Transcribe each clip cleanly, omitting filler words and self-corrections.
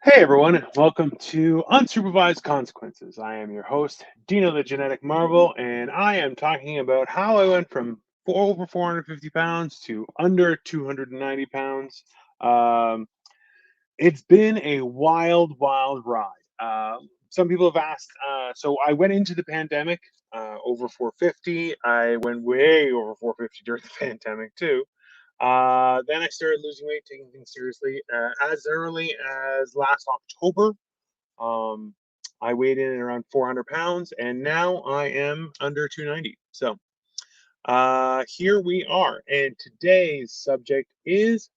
Hey everyone, welcome to Unsupervised Consequences. I am your host, Dino the Genetic Marvel, and I am talking about how I went from over 450 pounds to under 290 pounds. Um, it's been a wild, wild ride. Some people have asked, so I went into the pandemic over 450. I went way over 450 during the pandemic too. Then I started losing weight, taking things seriously. As early as last October, um, I weighed in at around 400 pounds, and now I am under 290. So here we are, and today's subject is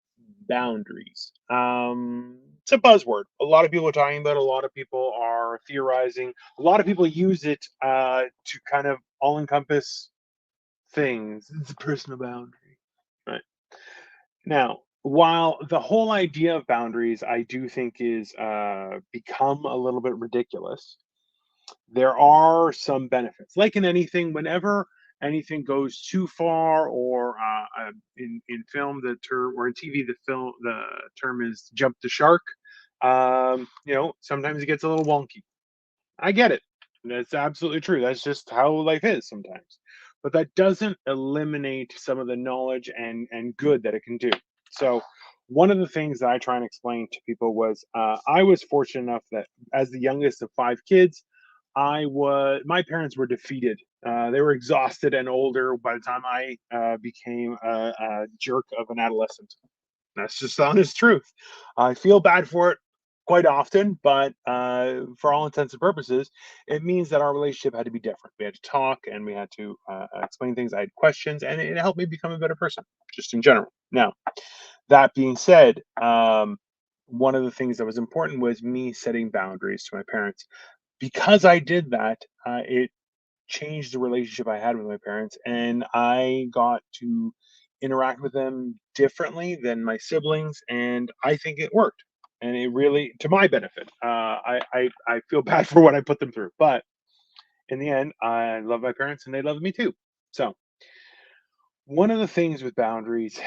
boundaries. It's a buzzword. A lot of people are talking about. It, a lot of people are theorizing. A lot of people use it to kind of all encompass things. It's a personal boundary, right? Now, while the whole idea of boundaries, I do think is become a little bit ridiculous, there are some benefits. Like in anything, whenever anything goes too far, or in film, the term, or in TV, the term is jump the shark. Sometimes it gets a little wonky. I get it. That's absolutely true. That's just how life is sometimes. But that doesn't eliminate some of the knowledge and good that it can do. So one of the things that I try and explain to people was I was fortunate enough that as the youngest of five kids, my parents were defeated. They were exhausted and older by the time I became a jerk of an adolescent. That's just the honest truth. I feel bad for it quite often, but for all intents and purposes, it means that our relationship had to be different. We had to talk and we had to explain things. I had questions, and it helped me become a better person, just in general. Now, that being said, one of the things that was important was me setting boundaries to my parents. Because I did that, it changed the relationship I had with my parents, and I got to interact with them differently than my siblings, and I think it worked. And it really, to my benefit, I feel bad for what I put them through, but in the end, I love my parents, and they love me too. So one of the things with boundaries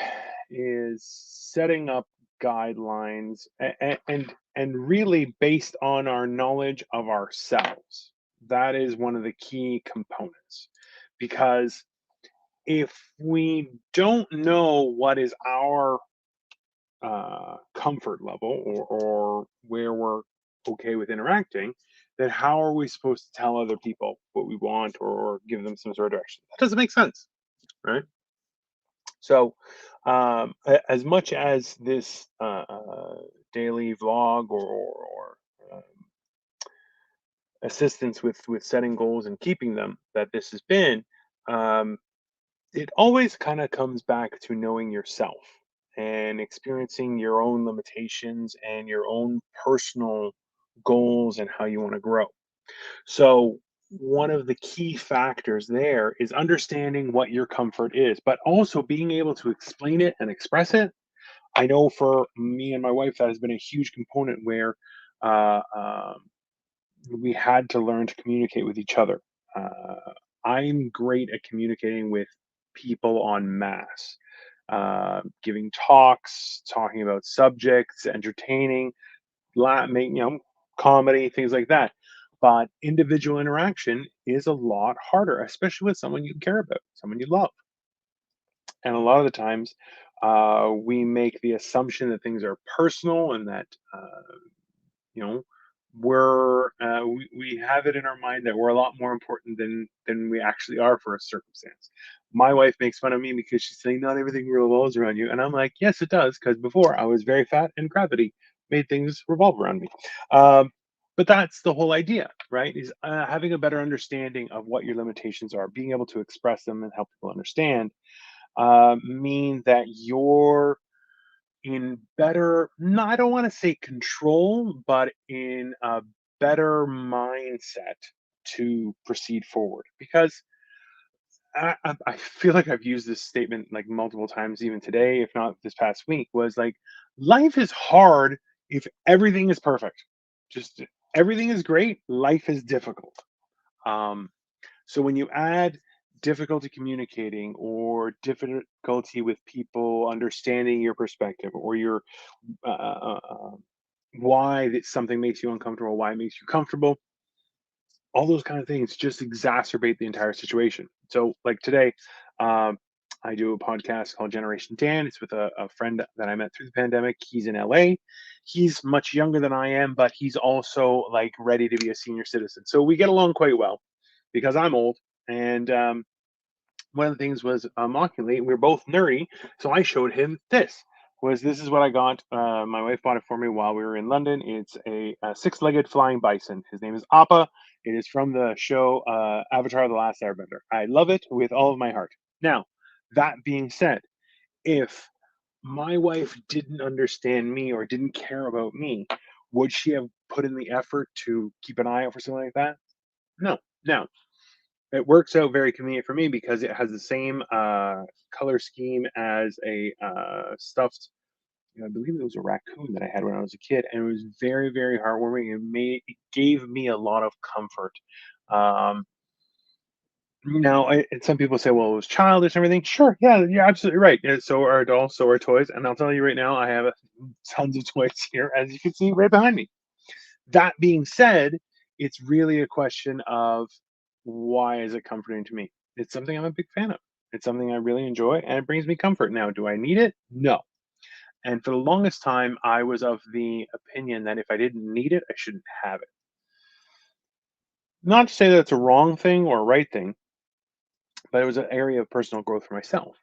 is setting up guidelines and really based on our knowledge of ourselves. That is one of the key components, because if we don't know what is our comfort level, or where we're okay with interacting, then how are we supposed to tell other people what we want, or give them some sort of direction? That doesn't make sense, right? So, as much as this daily vlog, or assistance with setting goals and keeping them, that this has been, um, it always kind of comes back to knowing yourself and experiencing your own limitations and your own personal goals and how you want to grow. So, one of the key factors there is understanding what your comfort is, but also being able to explain it and express it. I know for me and my wife, that has been a huge component where uh, um, we had to learn to communicate with each other. I'm great at communicating with people en masse, giving talks, talking about subjects, entertaining, comedy, things like that. But individual interaction is a lot harder, especially with someone you care about, someone you love. And a lot of the times, we make the assumption that things are personal, and that you know we have it in our mind that we're a lot more important than we actually are for a circumstance. My wife makes fun of me because she's saying not everything revolves around you, and I'm like, yes, it does, because before I was very fat and gravity made things revolve around me. um, but that's the whole idea, right? Is having a better understanding of what your limitations are, being able to express them and help people understand, mean that you're in better, no, I don't want to say control, but in a better mindset to proceed forward. Because I feel like I've used this statement like multiple times, even today, if not this past week, was like, life is hard if everything is perfect. Just everything is great, life is difficult. Um, so when you add difficulty communicating, or difficulty with people understanding your perspective, or your uh, uh, uh, why something makes you uncomfortable, why it makes you comfortable, all those kind of things just exacerbate the entire situation. So, like today, um, I do a podcast called Generation Dan. It's with a friend that I met through the pandemic. He's in LA. He's much younger than I am, but he's also like ready to be a senior citizen. So we get along quite well because I'm old. And one of the things was mockingly, we were both nerdy, so I showed him this is what I got. My wife bought it for me while we were in London. It's a six-legged flying bison. His name is Appa. It is from the show Avatar: The Last Airbender. I love it with all of my heart. Now, that being said, if my wife didn't understand me or didn't care about me, would she have put in the effort to keep an eye out for something like that? No. Now, it works out very convenient for me because it has the same color scheme as a stuffed. I believe it was a raccoon that I had when I was a kid, and it was very, very heartwarming. It gave me a lot of comfort. Um, Now, and some people say, "Well, it was childish and everything." Sure, yeah, you're absolutely right. And so are adults, so are toys. And I'll tell you right now, I have tons of toys here, as you can see right behind me. That being said, it's really a question of why is it comforting to me? It's something I'm a big fan of. It's something I really enjoy and it brings me comfort. Now, do I need it? No. And for the longest time, I was of the opinion that if I didn't need it, I shouldn't have it. Not to say that it's a wrong thing or a right thing, but it was an area of personal growth for myself.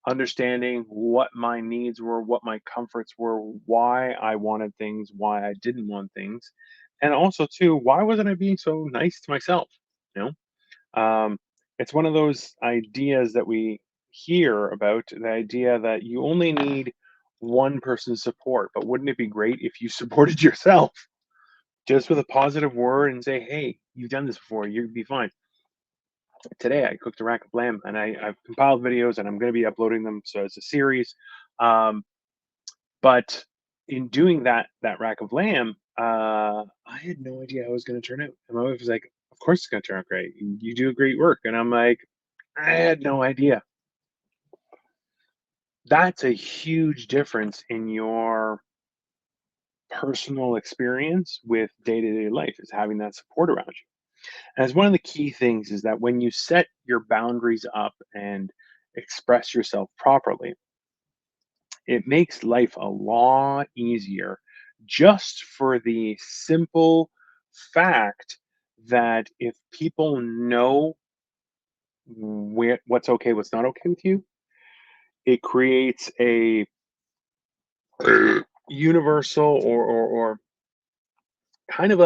Understanding what my needs were, what my comforts were, why I wanted things, why I didn't want things, and also too, why wasn't I being so nice to myself? You know, it's one of those ideas that we hear about the idea that you only need one person's support, but wouldn't it be great if you supported yourself just with a positive word and say, "Hey, you've done this before, you'd be fine." Today I cooked a rack of lamb and I've compiled videos and I'm going to be uploading them so it's a series. Um, but in doing that rack of lamb, I had no idea how it was going to turn out. And my wife was like, "Of course it's going to turn out great. You do great work." And I'm like, "I had no idea." That's a huge difference in your personal experience with day-to-day life is having that support around you. As one of the key things is that when you set your boundaries up and express yourself properly, it makes life a lot easier just for the simple fact that if people know what's okay, what's not okay with you, it creates a universal or kind of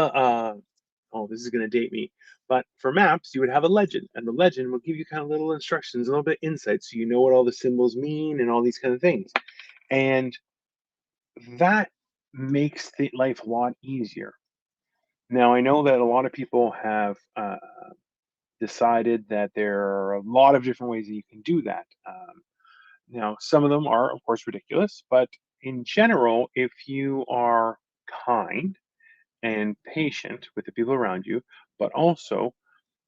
oh, this is going to date me. But for maps, you would have a legend, and the legend will give you kind of little instructions, a little bit insight, so you know what all the symbols mean and all these kind of things. And that makes the life a lot easier. Now, I know that a lot of people have decided that there are a lot of different ways that you can do that. Now, some of them are, of course, ridiculous, but in general, if you are kind and patient with the people around you, but also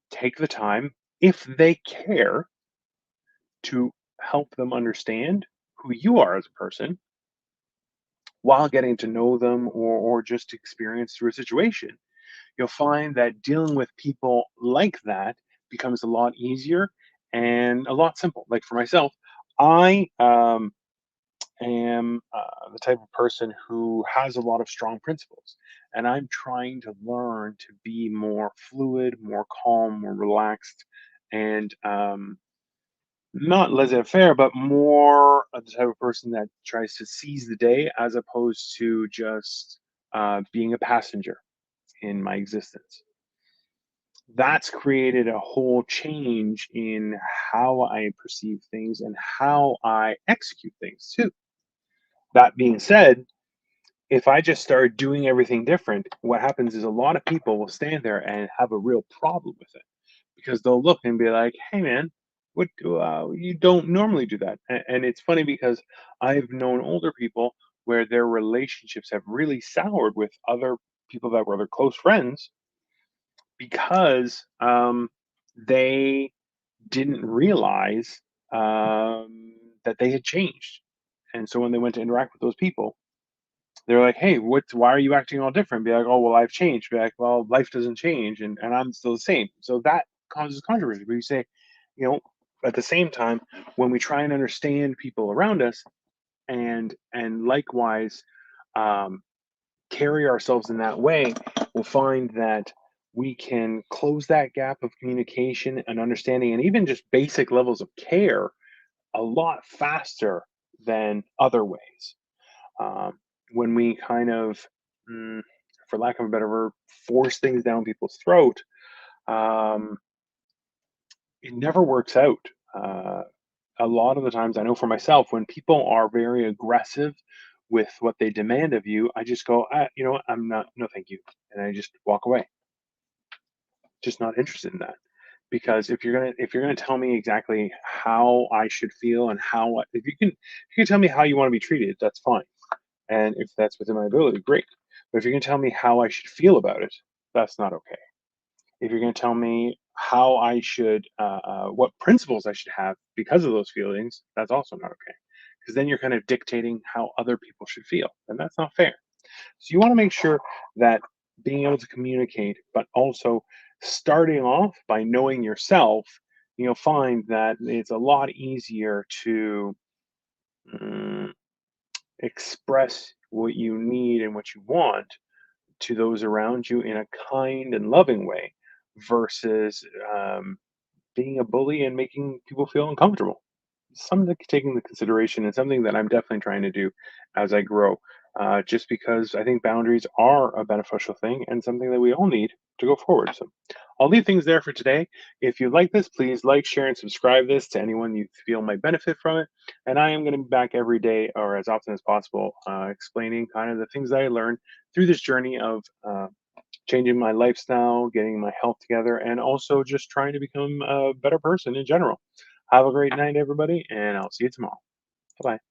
take the time, if they care, to help them understand who you are as a person while getting to know them or just experience through a situation, you'll find that dealing with people like that becomes a lot easier and a lot simple. Like for myself, I am the type of person who has a lot of strong principles, and I'm trying to learn to be more fluid, more calm, more relaxed, and not laissez-faire, but more of the type of person that tries to seize the day as opposed to just being a passenger in my existence. That's created a whole change in how I perceive things and how I execute things too. That being said, if I just start doing everything different, what happens is a lot of people will stand there and have a real problem with it because they'll look and be like, "Hey, man, you don't normally do that." And it's funny because I've known older people where their relationships have really soured with other people that were their close friends because they didn't realize that they had changed. And so when they went to interact with those people, They're like, "Hey, why are you acting all different?" Be like, "Oh, well, I've changed." Be like, "Well, life doesn't change, and I'm still the same." So that causes controversy. But you say, you know, at the same time, when we try and understand people around us, and likewise, um, carry ourselves in that way, we'll find that we can close that gap of communication and understanding, and even just basic levels of care, a lot faster than other ways. Um, when we kind of, mm, for lack of a better word, force things down people's throat, um, it never works out. Uh, a lot of the times, I know for myself, when people are very aggressive with what they demand of you, I just go, you know what, I'm not, no, thank you, and I just walk away. Just not interested in that. Because if you're gonna tell me exactly how I should feel and if you can tell me how you want to be treated, that's fine. And if that's within my ability, great. But if you're going to tell me how I should feel about it, that's not okay. If you're going to tell me how I should, what principles I should have because of those feelings, that's also not okay. Because then you're kind of dictating how other people should feel, and that's not fair. So you want to make sure that being able to communicate, but also starting off by knowing yourself, you'll find that it's a lot easier to mm, express what you need and what you want to those around you in a kind and loving way versus being a bully and making people feel uncomfortable. Something to take into consideration and something that I'm definitely trying to do as I grow, just because I think boundaries are a beneficial thing and something that we all need to go forward. So I'll leave things there for today. If you like this, please like, share, and subscribe this to anyone you feel might benefit from it. And I am going to be back every day or as often as possible, explaining kind of the things that I learned through this journey of changing my lifestyle, getting my health together, and also just trying to become a better person in general. Have a great night, everybody, and I'll see you tomorrow. Bye bye.